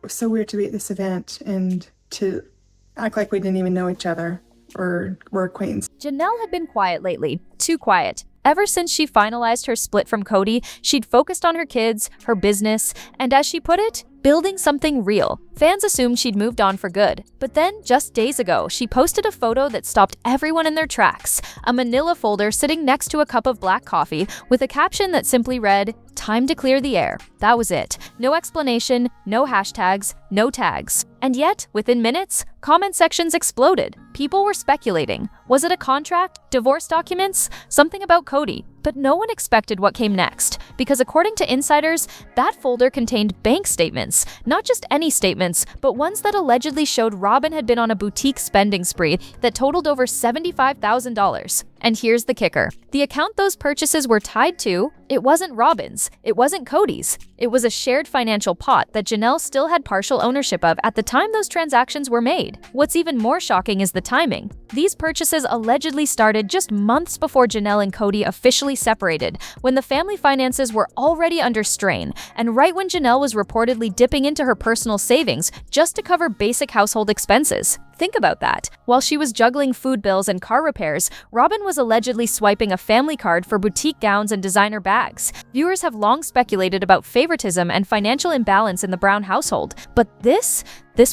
was so weird to be at this event and to act like we didn't even know each other or were acquaintances. Janelle had been quiet lately, too quiet. Ever since she finalized her split from Kody, she'd focused on her kids, her business, and as she put it, building something real. Fans assumed she'd moved on for good. But then, just days ago, she posted a photo that stopped everyone in their tracks. A manila folder sitting next to a cup of black coffee with a caption that simply read, "Time to clear the air." That was it. No explanation, no hashtags, no tags. And yet, within minutes, comment sections exploded. People were speculating. Was it a contract? Divorce documents? Something about Kody? But no one expected what came next, because according to insiders, that folder contained bank statements. Not just any statements, but ones that allegedly showed Robyn had been on a boutique spending spree that totaled over $75,000. And here's the kicker. The account those purchases were tied to, it wasn't Robyn's, it wasn't Kody's. It was a shared financial pot that Janelle still had partial ownership of at the time those transactions were made. What's even more shocking is the timing. These purchases allegedly started just months before Janelle and Kody officially separated, when the family finances were already under strain, and right when Janelle was reportedly dipping into her personal savings just to cover basic household expenses. Think about that. While she was juggling food bills and car repairs, Robyn was allegedly swiping a family card for boutique gowns and designer bags. Viewers have long speculated about favoritism and financial imbalance in the Brown household, but this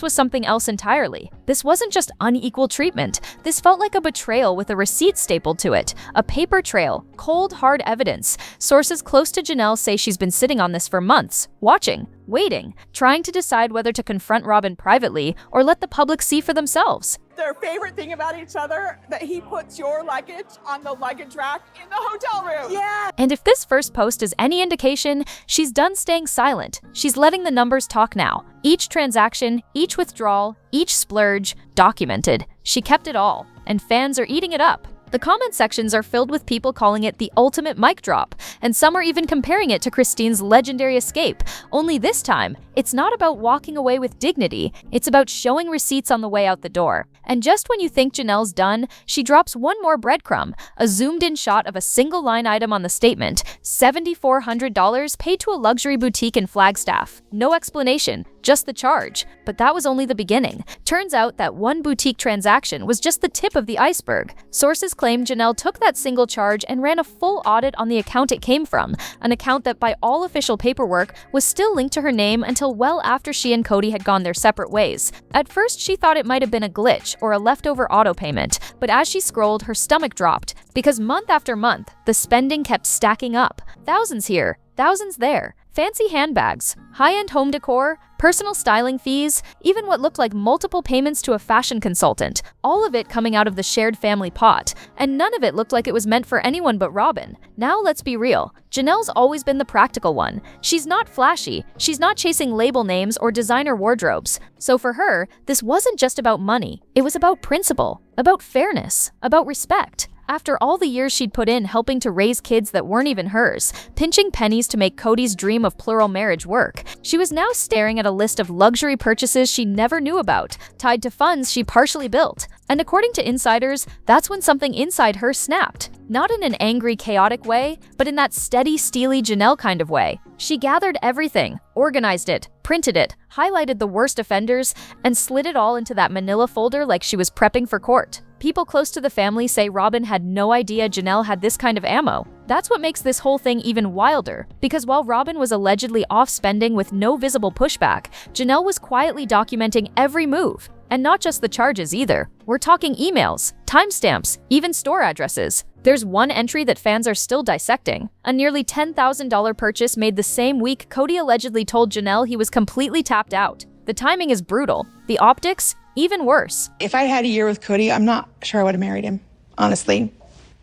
was something else entirely. This wasn't just unequal treatment. This felt like a betrayal with a receipt stapled to it. A paper trail, cold, hard evidence. Sources close to Janelle say she's been sitting on this for months, watching, waiting, trying to decide whether to confront Robyn privately or let the public see for themselves. Their favorite thing about each other, that he puts your luggage on the luggage rack in the hotel room. Yeah. And if this first post is any indication, she's done staying silent. She's letting the numbers talk now. Each transaction, each withdrawal, each splurge, documented. She kept it all, and fans are eating it up. The comment sections are filled with people calling it the ultimate mic drop, and some are even comparing it to Christine's legendary escape. Only this time, it's not about walking away with dignity, it's about showing receipts on the way out the door. And just when you think Janelle's done, she drops one more breadcrumb, a zoomed-in shot of a single line item on the statement, $7,400 paid to a luxury boutique in Flagstaff. No explanation, just the charge. But that was only the beginning. Turns out that one boutique transaction was just the tip of the iceberg. Sources claim Janelle took that single charge and ran a full audit on the account it came from, an account that by all official paperwork was still linked to her name until well after she and Kody had gone their separate ways. At first, she thought it might have been a glitch or a leftover auto payment, but as she scrolled, her stomach dropped, because month after month, the spending kept stacking up. Thousands here, thousands there. Fancy handbags, high-end home decor, personal styling fees, even what looked like multiple payments to a fashion consultant, all of it coming out of the shared family pot. And none of it looked like it was meant for anyone but Robyn. Now let's be real. Janelle's always been the practical one. She's not flashy, she's not chasing label names or designer wardrobes. So for her, this wasn't just about money. It was about principle, about fairness, about respect. After all the years she'd put in helping to raise kids that weren't even hers, pinching pennies to make Kody's dream of plural marriage work, she was now staring at a list of luxury purchases she never knew about, tied to funds she partially built. And according to insiders, that's when something inside her snapped. Not in an angry, chaotic way, but in that steady, steely Janelle kind of way. She gathered everything, organized it, printed it, highlighted the worst offenders, and slid it all into that manila folder like she was prepping for court. People close to the family say Robyn had no idea Janelle had this kind of ammo. That's what makes this whole thing even wilder, because while Robyn was allegedly off spending with no visible pushback, Janelle was quietly documenting every move. And not just the charges either. We're talking emails, timestamps, even store addresses. There's one entry that fans are still dissecting. A nearly $10,000 purchase made the same week Kody allegedly told Janelle he was completely tapped out. The timing is brutal. The optics, even worse. If I had a year with Kody, I'm not sure I would have married him, honestly.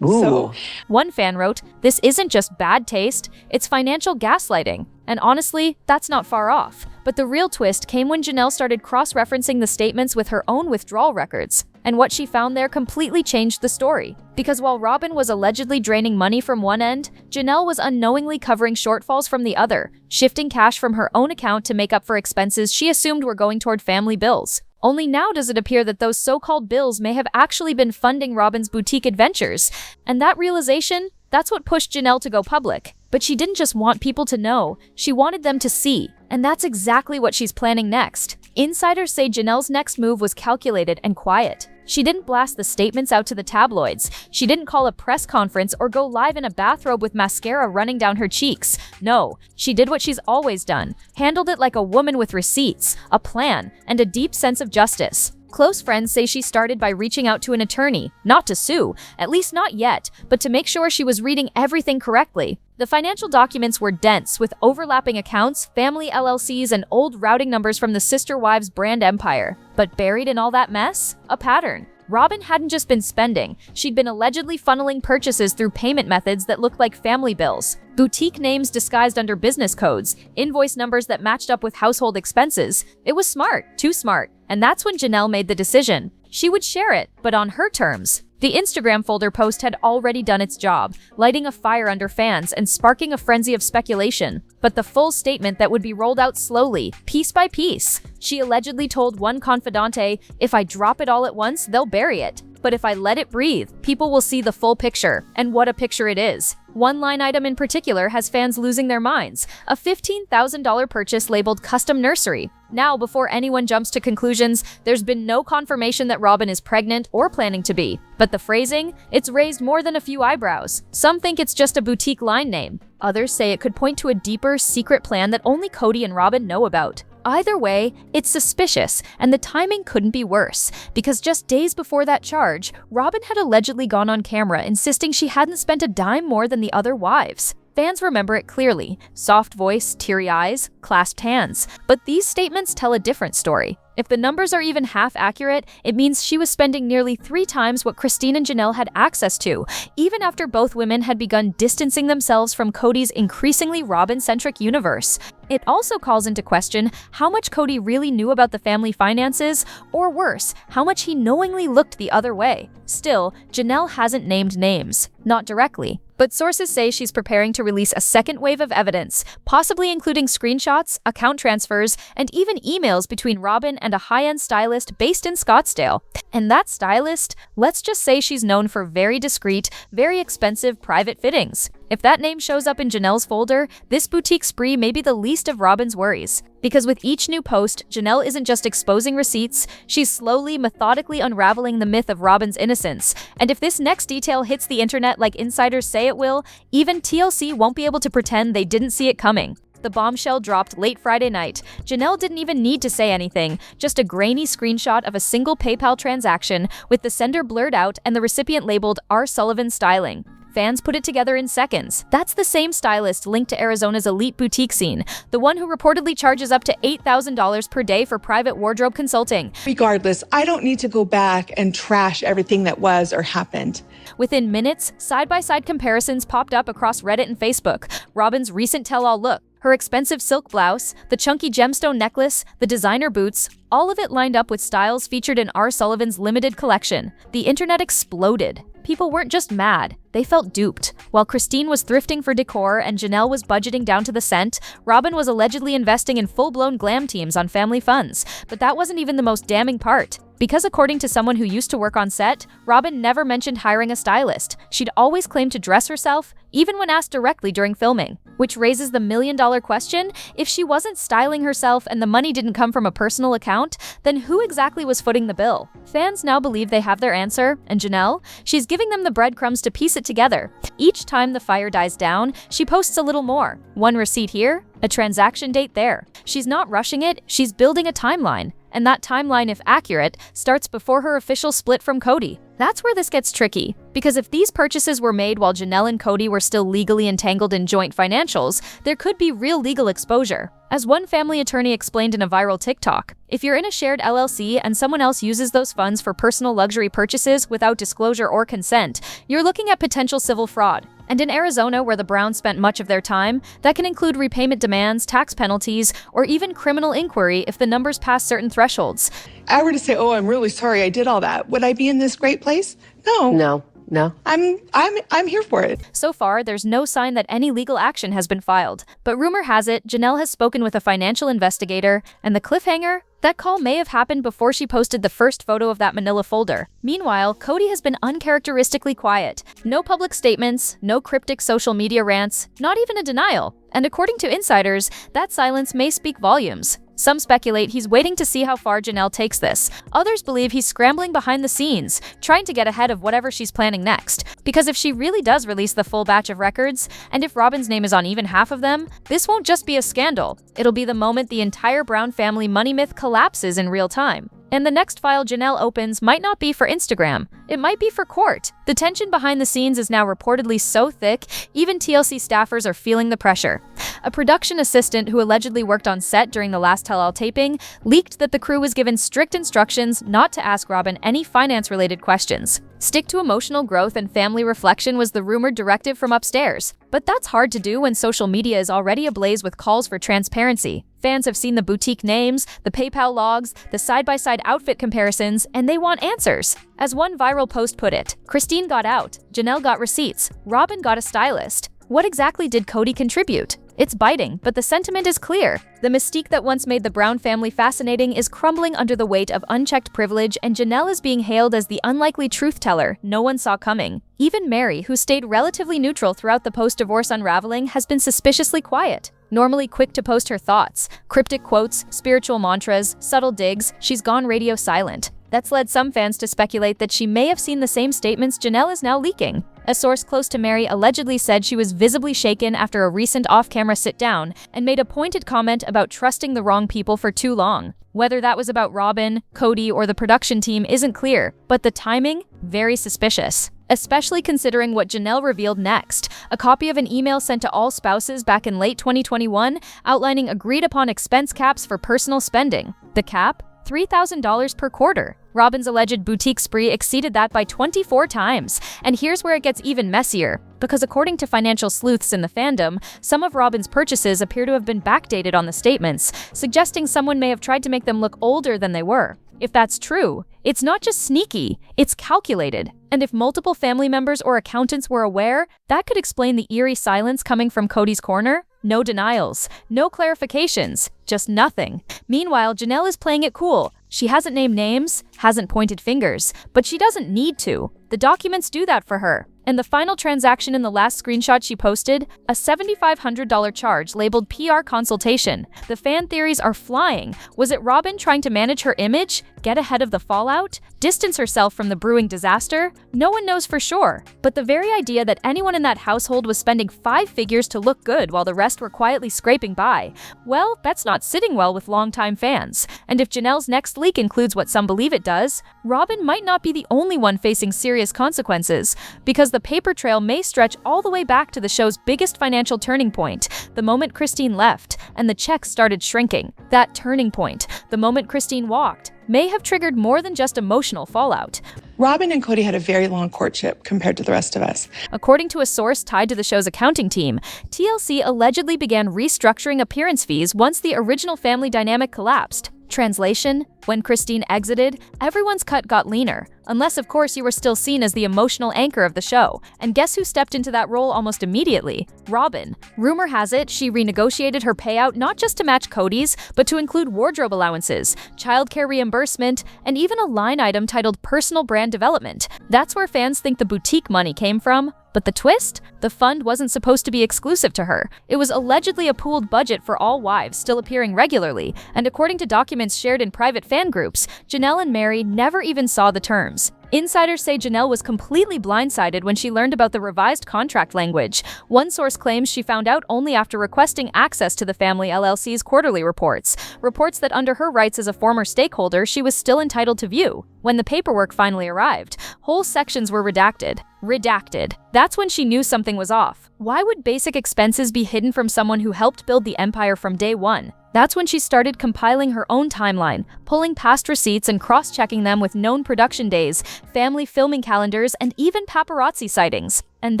Ooh. So, One fan wrote, "This isn't just bad taste, it's financial gaslighting." And honestly, that's not far off. But the real twist came when Janelle started cross-referencing the statements with her own withdrawal records. And what she found there completely changed the story. Because while Robyn was allegedly draining money from one end, Janelle was unknowingly covering shortfalls from the other, shifting cash from her own account to make up for expenses she assumed were going toward family bills. Only now does it appear that those so-called bills may have actually been funding Robyn's boutique adventures. And that realization, That's what pushed Janelle to go public. But she didn't just want people to know, she wanted them to see. And that's exactly what she's planning next. Insiders say Janelle's next move was calculated and quiet. She didn't blast the statements out to the tabloids. She didn't call a press conference or go live in a bathrobe with mascara running down her cheeks. No, she did what she's always done. Handled it like a woman with receipts, a plan, and a deep sense of justice. Close friends say she started by reaching out to an attorney, not to sue, at least not yet, but to make sure she was reading everything correctly. The financial documents were dense, with overlapping accounts, family LLCs, and old routing numbers from the sister wives' brand empire. But buried in all that mess? A pattern. Robyn hadn't just been spending, she'd been allegedly funneling purchases through payment methods that looked like family bills. Boutique names disguised under business codes, invoice numbers that matched up with household expenses. It was smart, too smart. And that's when Janelle made the decision. She would share it, but on her terms. The Instagram folder post had already done its job, lighting a fire under fans and sparking a frenzy of speculation. But the full statement that would be rolled out slowly, piece by piece. She allegedly told one confidante, "If I drop it all at once, they'll bury it. But if I let it breathe, people will see the full picture." And what a picture it is. One line item in particular has fans losing their minds. A $15,000 purchase labeled custom nursery. Now, before anyone jumps to conclusions, there's been no confirmation that Robyn is pregnant or planning to be. But the phrasing? It's raised more than a few eyebrows. Some think it's just a boutique line name. Others say it could point to a deeper, secret plan that only Kody and Robyn know about. Either way, it's suspicious, and the timing couldn't be worse, because just days before that charge, Robyn had allegedly gone on camera insisting she hadn't spent a dime more than the other wives. Fans remember it clearly. Soft voice, teary eyes, clasped hands. But these statements tell a different story. If the numbers are even half accurate, it means she was spending nearly 3 times what Christine and Janelle had access to, even after both women had begun distancing themselves from Kody's increasingly Robyn-centric universe. It also calls into question how much Kody really knew about the family finances, or worse, how much he knowingly looked the other way. Still, Janelle hasn't named names, not directly. But sources say she's preparing to release a second wave of evidence, possibly including screenshots, account transfers, and even emails between Robyn and a high-end stylist based in Scottsdale. And that stylist, let's just say she's known for very discreet, very expensive private fittings. If that name shows up in Janelle's folder, this boutique spree may be the least of Robyn's worries. Because with each new post, Janelle isn't just exposing receipts, she's slowly, methodically unraveling the myth of Robyn's innocence. And if this next detail hits the internet like insiders say it will, even TLC won't be able to pretend they didn't see it coming. The bombshell dropped late Friday night. Janelle didn't even need to say anything, just a grainy screenshot of a single PayPal transaction with the sender blurred out and the recipient labeled R. Sullivan Styling. Fans put it together in seconds. That's the same stylist linked to Arizona's elite boutique scene, the one who reportedly charges up to $8,000 per day for private wardrobe consulting. Regardless, I don't need to go back and trash everything that was or happened. Within minutes, side-by-side comparisons popped up across Reddit and Facebook. Robyn's recent tell-all look, her expensive silk blouse, the chunky gemstone necklace, the designer boots, all of it lined up with styles featured in R. Sullivan's limited collection. The internet exploded. People weren't just mad, they felt duped. While Christine was thrifting for decor and Janelle was budgeting down to the cent, Robyn was allegedly investing in full-blown glam teams on family funds. But that wasn't even the most damning part. Because according to someone who used to work on set, Robyn never mentioned hiring a stylist. She'd always claimed to dress herself, even when asked directly during filming. Which raises the million-dollar question, if she wasn't styling herself and the money didn't come from a personal account, then who exactly was footing the bill? Fans now believe they have their answer, and Janelle? She's giving them the breadcrumbs to piece it together. Each time the fire dies down, she posts a little more. One receipt here, a transaction date there. She's not rushing it, she's building a timeline. And that timeline, if accurate, starts before her official split from Kody. That's where this gets tricky, because if these purchases were made while Janelle and Kody were still legally entangled in joint financials, there could be real legal exposure. As one family attorney explained in a viral TikTok, if you're in a shared LLC and someone else uses those funds for personal luxury purchases without disclosure or consent, you're looking at potential civil fraud. And in Arizona, where the Browns spent much of their time, that can include repayment demands, tax penalties, or even criminal inquiry if the numbers pass certain thresholds. I were to say, oh, I'm really sorry I did all that. Would I be in this great place? No. No. No? I'm here for it. So far, there's no sign that any legal action has been filed. But rumor has it, Janelle has spoken with a financial investigator, and the cliffhanger? That call may have happened before she posted the first photo of that manila folder. Meanwhile, Kody has been uncharacteristically quiet. No public statements, no cryptic social media rants, not even a denial. And according to insiders, that silence may speak volumes. Some speculate he's waiting to see how far Janelle takes this. Others believe he's scrambling behind the scenes, trying to get ahead of whatever she's planning next. Because if she really does release the full batch of records, and if Robyn's name is on even half of them, this won't just be a scandal. It'll be the moment the entire Brown family money myth collapses in real time. And the next file Janelle opens might not be for Instagram. It might be for court. The tension behind the scenes is now reportedly so thick, even TLC staffers are feeling the pressure. A production assistant who allegedly worked on set during the last tell-all taping leaked that the crew was given strict instructions not to ask Robyn any finance-related questions. Stick to emotional growth and family reflection was the rumored directive from upstairs. But that's hard to do when social media is already ablaze with calls for transparency. Fans have seen the boutique names, the PayPal logs, the side-by-side outfit comparisons, and they want answers. As one viral post put it, Christine got out, Janelle got receipts, Robyn got a stylist. What exactly did Kody contribute? It's biting, but the sentiment is clear. The mystique that once made the Brown family fascinating is crumbling under the weight of unchecked privilege, and Janelle is being hailed as the unlikely truth-teller no one saw coming. Even Mary, who stayed relatively neutral throughout the post-divorce unraveling, has been suspiciously quiet. Normally quick to post her thoughts, cryptic quotes, spiritual mantras, subtle digs, she's gone radio silent. That's led some fans to speculate that she may have seen the same statements Janelle is now leaking. A source close to Mary allegedly said she was visibly shaken after a recent off-camera sit-down and made a pointed comment about trusting the wrong people for too long. Whether that was about Robyn, Kody, or the production team isn't clear, but the timing? Very suspicious. Especially considering what Janelle revealed next, a copy of an email sent to all spouses back in late 2021 outlining agreed-upon expense caps for personal spending. The cap? $3,000 per quarter. Robyn's alleged boutique spree exceeded that by 24 times. And here's where it gets even messier. Because according to financial sleuths in the fandom, some of Robyn's purchases appear to have been backdated on the statements, suggesting someone may have tried to make them look older than they were. If that's true, it's not just sneaky, it's calculated. And if multiple family members or accountants were aware, that could explain the eerie silence coming from Kody's corner. No denials, no clarifications, just nothing. Meanwhile, Janelle is playing it cool. She hasn't named names, hasn't pointed fingers, but she doesn't need to. The documents do that for her. And the final transaction in the last screenshot she posted, a $7,500 charge labeled PR consultation. The fan theories are flying. Was it Robyn trying to manage her image, get ahead of the fallout, distance herself from the brewing disaster? No one knows for sure. But the very idea that anyone in that household was spending 5 figures to look good while the rest were quietly scraping by, well, that's not sitting well with longtime fans. And if Janelle's next leak includes what some believe it does, Robyn might not be the only one facing serious consequences, because the paper trail may stretch all the way back to the show's biggest financial turning point, the moment Christine left, and the checks started shrinking. That turning point, the moment Christine walked, may have triggered more than just emotional fallout. Robyn and Kody had a very long courtship compared to the rest of us. According to a source tied to the show's accounting team, TLC allegedly began restructuring appearance fees once the original family dynamic collapsed. Translation: when Christine exited, everyone's cut got leaner. Unless, of course, you were still seen as the emotional anchor of the show. And guess who stepped into that role almost immediately? Robyn. Rumor has it she renegotiated her payout not just to match Kody's, but to include wardrobe allowances, childcare reimbursement, and even a line item titled personal brand development. That's where fans think the boutique money came from. But the twist? The fund wasn't supposed to be exclusive to her. It was allegedly a pooled budget for all wives still appearing regularly, and according to documents shared in private fan groups, Janelle and Mary never even saw the terms. Insiders say Janelle was completely blindsided when she learned about the revised contract language. One source claims she found out only after requesting access to the family LLC's quarterly reports that under her rights as a former stakeholder she was still entitled to view. When the paperwork finally arrived, whole sections were redacted. Redacted. That's when she knew something was off. Why would basic expenses be hidden from someone who helped build the empire from day one? That's when she started compiling her own timeline, pulling past receipts and cross-checking them with known production days, family filming calendars, and even paparazzi sightings. And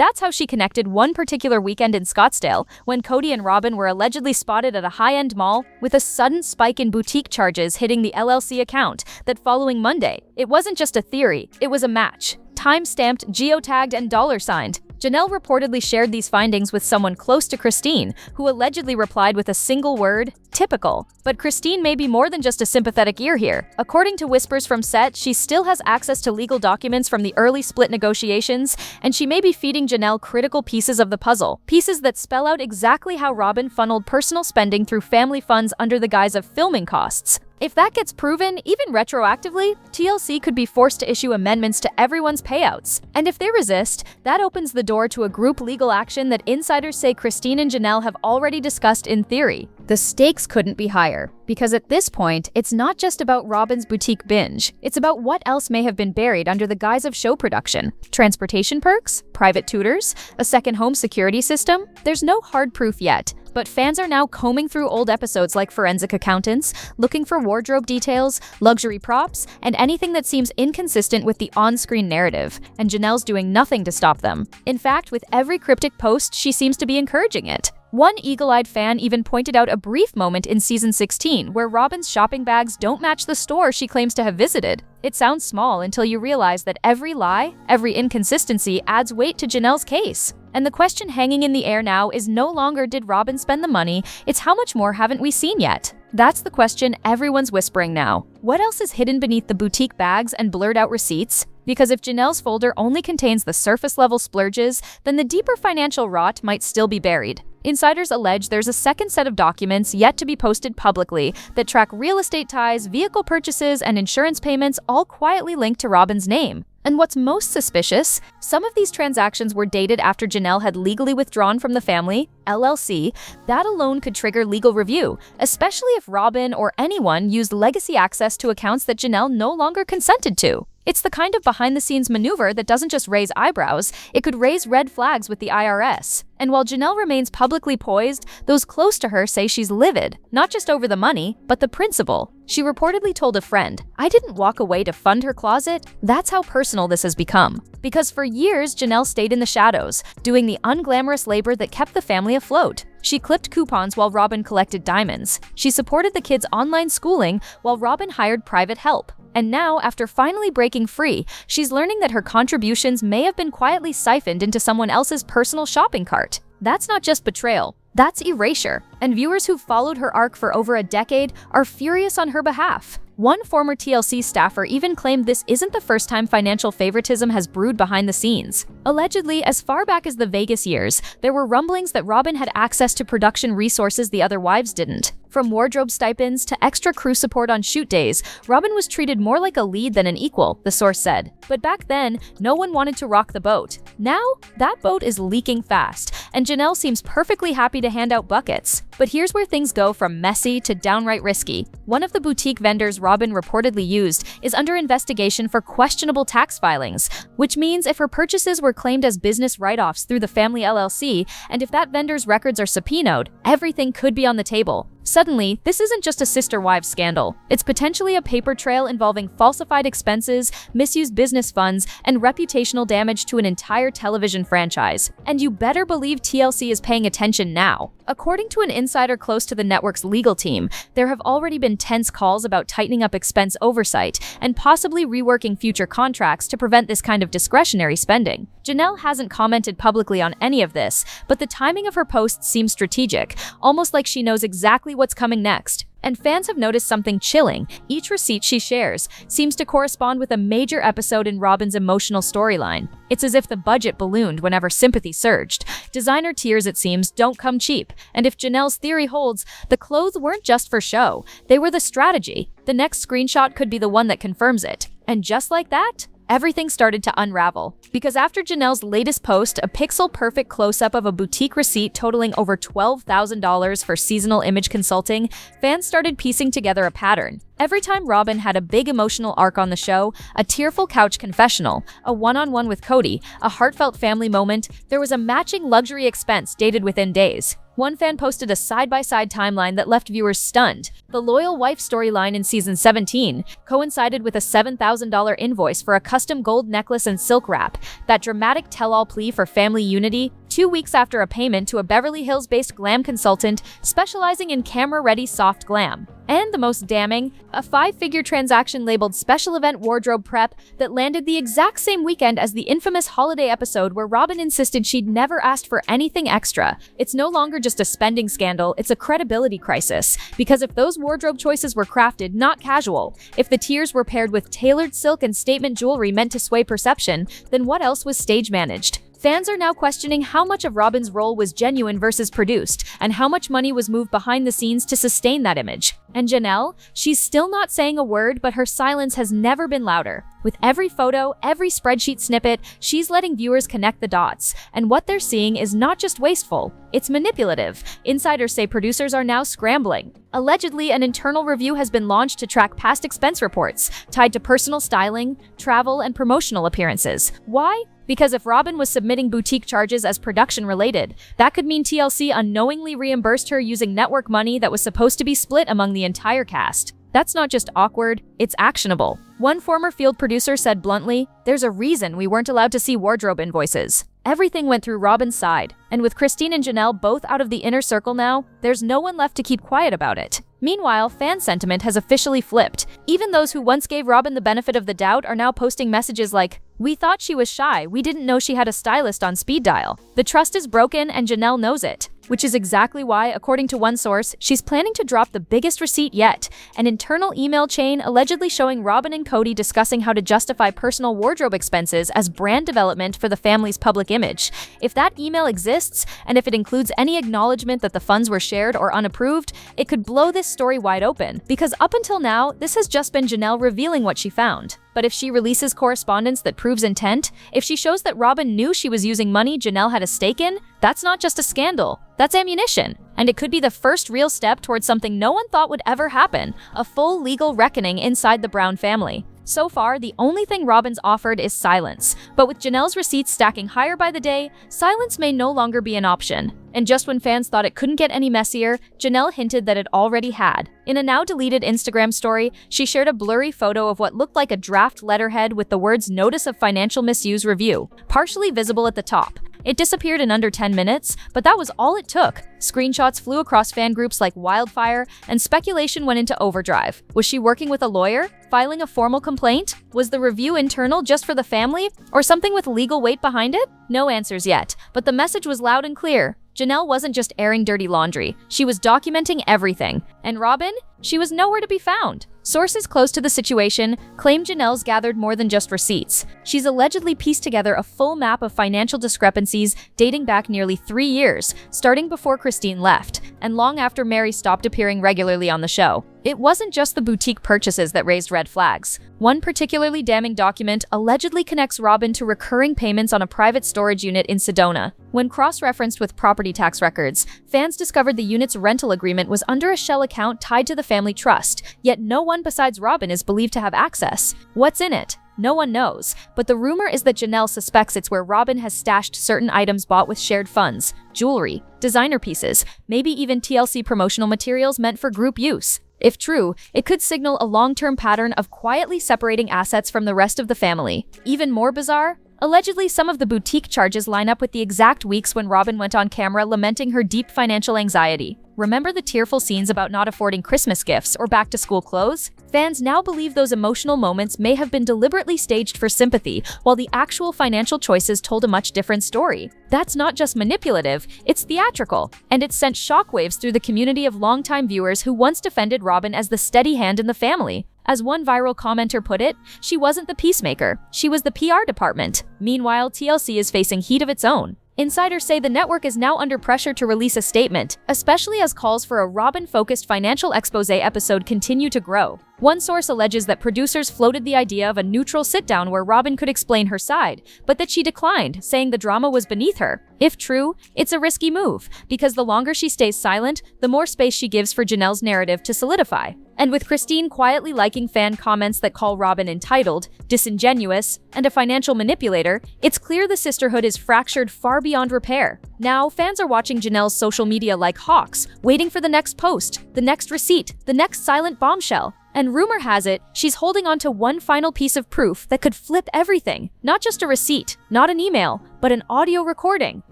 that's how she connected one particular weekend in Scottsdale, when Kody and Robyn were allegedly spotted at a high-end mall, with a sudden spike in boutique charges hitting the LLC account that following Monday. It wasn't just a theory, it was a match. time-stamped, geotagged, and $signed. Janelle reportedly shared these findings with someone close to Christine, who allegedly replied with a single word, typical. But Christine may be more than just a sympathetic ear here. According to whispers from set, she still has access to legal documents from the early split negotiations, and she may be feeding Janelle critical pieces of the puzzle, pieces that spell out exactly how Robyn funneled personal spending through family funds under the guise of filming costs. If that gets proven, even retroactively, TLC could be forced to issue amendments to everyone's payouts. And if they resist, that opens the door to a group legal action that insiders say Christine and Janelle have already discussed in theory. The stakes couldn't be higher, because at this point, it's not just about Robyn's boutique binge. It's about what else may have been buried under the guise of show production. Transportation perks? Private tutors? A second home security system? There's no hard proof yet, but fans are now combing through old episodes like forensic accountants, looking for wardrobe details, luxury props, and anything that seems inconsistent with the on-screen narrative, and Janelle's doing nothing to stop them. In fact, with every cryptic post, she seems to be encouraging it. One eagle-eyed fan even pointed out a brief moment in season 16 where Robyn's shopping bags don't match the store she claims to have visited. It sounds small until you realize that every lie, every inconsistency adds weight to Janelle's case. And the question hanging in the air now is no longer did Robyn spend the money, it's how much more haven't we seen yet? That's the question everyone's whispering now. What else is hidden beneath the boutique bags and blurred out receipts? Because if Janelle's folder only contains the surface-level splurges, then the deeper financial rot might still be buried. Insiders allege there's a second set of documents yet to be posted publicly that track real estate ties, vehicle purchases, and insurance payments all quietly linked to Robyn's name. And what's most suspicious, some of these transactions were dated after Janelle had legally withdrawn from the family, LLC. That alone could trigger legal review, especially if Robyn or anyone used legacy access to accounts that Janelle no longer consented to. It's the kind of behind-the-scenes maneuver that doesn't just raise eyebrows, it could raise red flags with the IRS. And while Janelle remains publicly poised, those close to her say she's livid, not just over the money, but the principle. She reportedly told a friend, "I didn't walk away to fund her closet." That's how personal this has become. Because for years, Janelle stayed in the shadows, doing the unglamorous labor that kept the family afloat. She clipped coupons while Robyn collected diamonds. She supported the kids' online schooling while Robyn hired private help. And now, after finally breaking free, she's learning that her contributions may have been quietly siphoned into someone else's personal shopping cart. That's not just betrayal, that's erasure. And viewers who've followed her arc for over a decade are furious on her behalf. One former TLC staffer even claimed this isn't the first time financial favoritism has brewed behind the scenes. Allegedly, as far back as the Vegas years, there were rumblings that Robyn had access to production resources the other wives didn't. From wardrobe stipends to extra crew support on shoot days, Robyn was treated more like a lead than an equal, the source said. But back then, no one wanted to rock the boat. Now, that boat is leaking fast, and Janelle seems perfectly happy to hand out buckets. But here's where things go from messy to downright risky. One of the boutique vendors Robyn reportedly used is under investigation for questionable tax filings, which means if her purchases were claimed as business write-offs through the family LLC, and if that vendor's records are subpoenaed, everything could be on the table. Suddenly, this isn't just a sister-wives scandal. It's potentially a paper trail involving falsified expenses, misused business funds, and reputational damage to an entire television franchise. And you better believe TLC is paying attention now. According to an insider close to the network's legal team, there have already been tense calls about tightening up expense oversight and possibly reworking future contracts to prevent this kind of discretionary spending. Janelle hasn't commented publicly on any of this, but the timing of her posts seems strategic, almost like she knows exactly what's coming next. And fans have noticed something chilling. Each receipt she shares seems to correspond with a major episode in Robyn's emotional storyline. It's as if the budget ballooned whenever sympathy surged. Designer tears, it seems, don't come cheap. And if Janelle's theory holds, the clothes weren't just for show. They were the strategy. The next screenshot could be the one that confirms it. And just like that, everything started to unravel. Because after Janelle's latest post, a pixel-perfect close-up of a boutique receipt totaling over $12,000 for seasonal image consulting, fans started piecing together a pattern. Every time Robyn had a big emotional arc on the show, a tearful couch confessional, a one-on-one with Kody, a heartfelt family moment, there was a matching luxury expense dated within days. One fan posted a side-by-side timeline that left viewers stunned. The loyal wife storyline in season 17 coincided with a $7,000 invoice for a custom gold necklace and silk wrap. That dramatic tell-all plea for family unity, 2 weeks after a payment to a Beverly Hills-based glam consultant specializing in camera-ready soft glam. And the most damning, a 5-figure transaction labeled special event wardrobe prep that landed the exact same weekend as the infamous holiday episode where Robyn insisted she'd never asked for anything extra. It's no longer just a spending scandal, it's a credibility crisis. Because if those wardrobe choices were crafted, not casual, if the tiers were paired with tailored silk and statement jewelry meant to sway perception, then what else was stage managed? Fans are now questioning how much of Robyn's role was genuine versus produced, and how much money was moved behind the scenes to sustain that image. And Janelle, she's still not saying a word, but her silence has never been louder. With every photo, every spreadsheet snippet, she's letting viewers connect the dots. And what they're seeing is not just wasteful, it's manipulative. Insiders say producers are now scrambling. Allegedly, an internal review has been launched to track past expense reports tied to personal styling, travel, and promotional appearances. Why? Because if Robyn was submitting boutique charges as production-related, that could mean TLC unknowingly reimbursed her using network money that was supposed to be split among the entire cast. That's not just awkward, it's actionable. One former field producer said bluntly, "There's a reason we weren't allowed to see wardrobe invoices." Everything went through Robyn's side, and with Christine and Janelle both out of the inner circle now, there's no one left to keep quiet about it. Meanwhile, fan sentiment has officially flipped. Even those who once gave Robyn the benefit of the doubt are now posting messages like, "We thought she was shy, we didn't know she had a stylist on speed dial." The trust is broken and Janelle knows it. Which is exactly why, according to one source, she's planning to drop the biggest receipt yet, an internal email chain allegedly showing Robyn and Kody discussing how to justify personal wardrobe expenses as brand development for the family's public image. If that email exists, and if it includes any acknowledgement that the funds were shared or unapproved, it could blow this story wide open, because up until now, this has just been Janelle revealing what she found. But if she releases correspondence that proves intent, if she shows that Robyn knew she was using money Janelle had a stake in, that's not just a scandal, that's ammunition. And it could be the first real step towards something no one thought would ever happen, a full legal reckoning inside the Brown family. So far, the only thing Robyn's offered is silence. But with Janelle's receipts stacking higher by the day, silence may no longer be an option. And just when fans thought it couldn't get any messier, Janelle hinted that it already had. In a now-deleted Instagram story, she shared a blurry photo of what looked like a draft letterhead with the words "Notice of Financial Misuse Review" partially visible at the top. It disappeared in under 10 minutes, but that was all it took. Screenshots flew across fan groups like wildfire, and speculation went into overdrive. Was she working with a lawyer? Filing a formal complaint? Was the review internal just for the family? Or something with legal weight behind it? No answers yet, but the message was loud and clear. Janelle wasn't just airing dirty laundry, she was documenting everything. And Robyn? She was nowhere to be found. Sources close to the situation claim Janelle's gathered more than just receipts. She's allegedly pieced together a full map of financial discrepancies dating back nearly 3 years, starting before Christine left, and long after Mary stopped appearing regularly on the show. It wasn't just the boutique purchases that raised red flags. One particularly damning document allegedly connects Robyn to recurring payments on a private storage unit in Sedona. When cross-referenced with property tax records, fans discovered the unit's rental agreement was under a shell account tied to the family trust, yet no one besides Robyn is believed to have access. What's in it? No one knows, but the rumor is that Janelle suspects it's where Robyn has stashed certain items bought with shared funds, jewelry, designer pieces, maybe even TLC promotional materials meant for group use. If true, it could signal a long-term pattern of quietly separating assets from the rest of the family. Even more bizarre, allegedly some of the boutique charges line up with the exact weeks when Robyn went on camera lamenting her deep financial anxiety. Remember the tearful scenes about not affording Christmas gifts or back-to-school clothes? Fans now believe those emotional moments may have been deliberately staged for sympathy, while the actual financial choices told a much different story. That's not just manipulative, it's theatrical, and it's sent shockwaves through the community of longtime viewers who once defended Robyn as the steady hand in the family. As one viral commenter put it, she wasn't the peacemaker, she was the PR department. Meanwhile, TLC is facing heat of its own. Insiders say the network is now under pressure to release a statement, especially as calls for a Robyn-focused financial expose episode continue to grow. One source alleges that producers floated the idea of a neutral sit-down where Robyn could explain her side, but that she declined, saying the drama was beneath her. If true, it's a risky move, because the longer she stays silent, the more space she gives for Janelle's narrative to solidify. And with Christine quietly liking fan comments that call Robyn entitled, disingenuous, and a financial manipulator, it's clear the sisterhood is fractured far beyond repair. Now, fans are watching Janelle's social media like hawks, waiting for the next post, the next receipt, the next silent bombshell. And rumor has it, she's holding on to one final piece of proof that could flip everything. Not just a receipt, not an email, but an audio recording.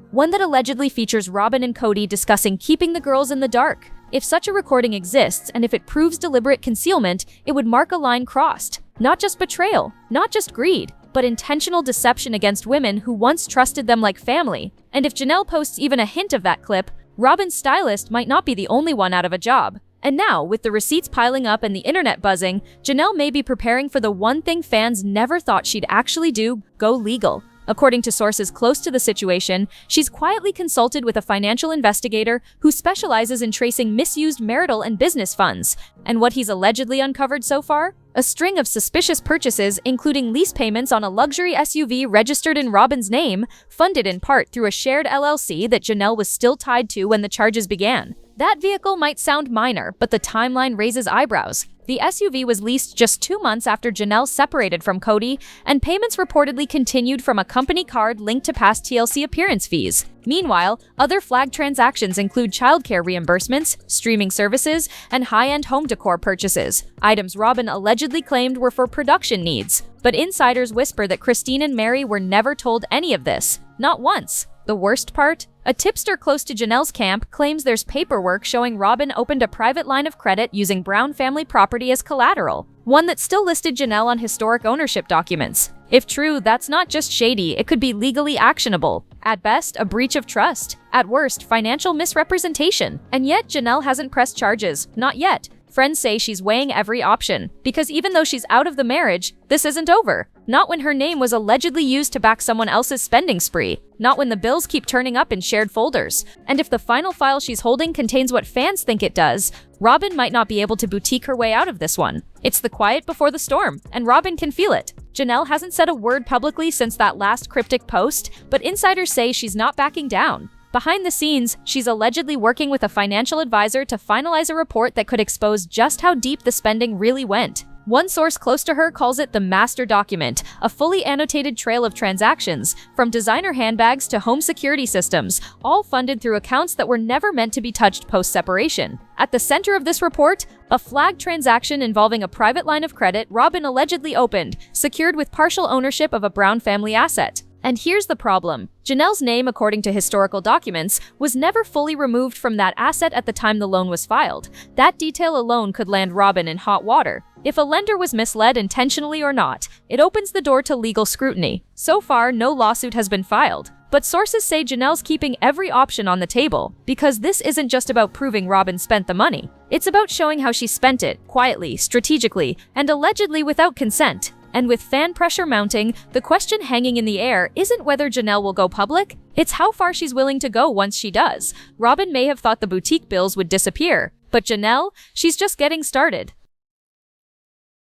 one that allegedly features Robyn and Kody discussing keeping the girls in the dark. If such a recording exists, and if it proves deliberate concealment, it would mark a line crossed. Not just betrayal, not just greed, but intentional deception against women who once trusted them like family. And if Janelle posts even a hint of that clip, Robyn's stylist might not be the only one out of a job. And now, with the receipts piling up and the internet buzzing, Janelle may be preparing for the one thing fans never thought she'd actually do: go legal. According to sources close to the situation, she's quietly consulted with a financial investigator who specializes in tracing misused marital and business funds. And what he's allegedly uncovered so far? A string of suspicious purchases, including lease payments on a luxury SUV registered in Robyn's name, funded in part through a shared LLC that Janelle was still tied to when the charges began. That vehicle might sound minor, but the timeline raises eyebrows. The SUV was leased just 2 months after Janelle separated from Kody, and payments reportedly continued from a company card linked to past TLC appearance fees. Meanwhile, other flagged transactions include childcare reimbursements, streaming services, and high-end home decor purchases, items Robyn allegedly claimed were for production needs. But insiders whisper that Christine and Mary were never told any of this, not once. The worst part? A tipster close to Janelle's camp claims there's paperwork showing Robyn opened a private line of credit using Brown family property as collateral, one that still listed Janelle on historic ownership documents. If true, that's not just shady, it could be legally actionable. At best, a breach of trust. At worst, financial misrepresentation. And yet, Janelle hasn't pressed charges. Not yet. Friends say she's weighing every option, because even though she's out of the marriage, this isn't over. Not when her name was allegedly used to back someone else's spending spree. Not when the bills keep turning up in shared folders. And if the final file she's holding contains what fans think it does, Robyn might not be able to boutique her way out of this one. It's the quiet before the storm, and Robyn can feel it. Janelle hasn't said a word publicly since that last cryptic post, but insiders say she's not backing down. Behind the scenes, she's allegedly working with a financial advisor to finalize a report that could expose just how deep the spending really went. One source close to her calls it the master document, a fully annotated trail of transactions, from designer handbags to home security systems, all funded through accounts that were never meant to be touched post-separation. At the center of this report, a flagged transaction involving a private line of credit Robyn allegedly opened, secured with partial ownership of a Brown family asset. And here's the problem. Janelle's name, according to historical documents, was never fully removed from that asset at the time the loan was filed. That detail alone could land Robyn in hot water. If a lender was misled intentionally or not, it opens the door to legal scrutiny. So far, no lawsuit has been filed. But sources say Janelle's keeping every option on the table, because this isn't just about proving Robyn spent the money. It's about showing how she spent it, quietly, strategically, and allegedly without consent. And with fan pressure mounting, the question hanging in the air isn't whether Janelle will go public, it's how far she's willing to go once she does. Robyn may have thought the boutique bills would disappear, but Janelle, she's just getting started.